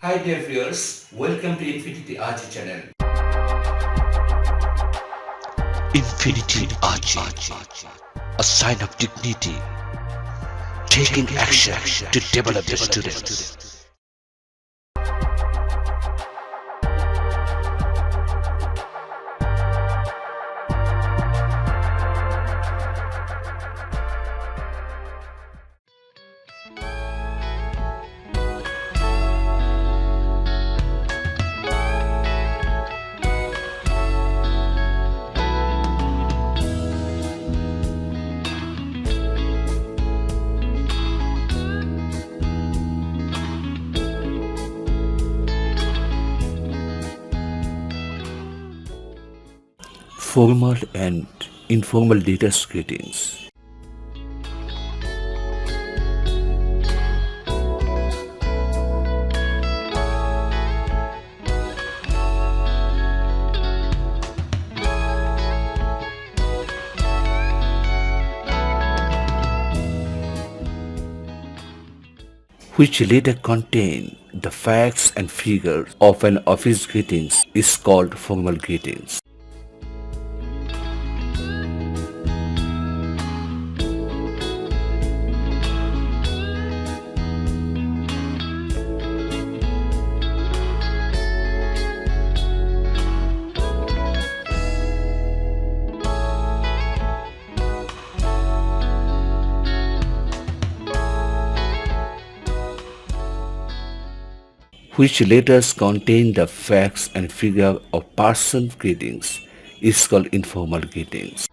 Hi dear viewers, welcome to Infinity Ahzee channel. Infinity Ahzee, a sign of dignity, taking action to develop the students. Formal and informal leaders' greetings. Which later contain the facts and figures of an office greetings is called formal greetings. Which letters contain the facts and figure of person greetings is called informal greetings.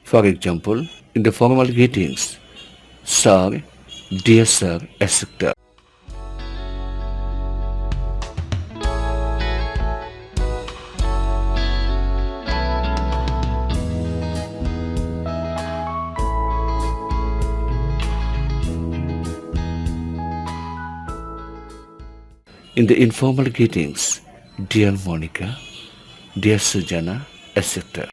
For example, in the formal greetings, sir, dear sir, etc. In the informal greetings, dear Monica, dear Sujana, etc.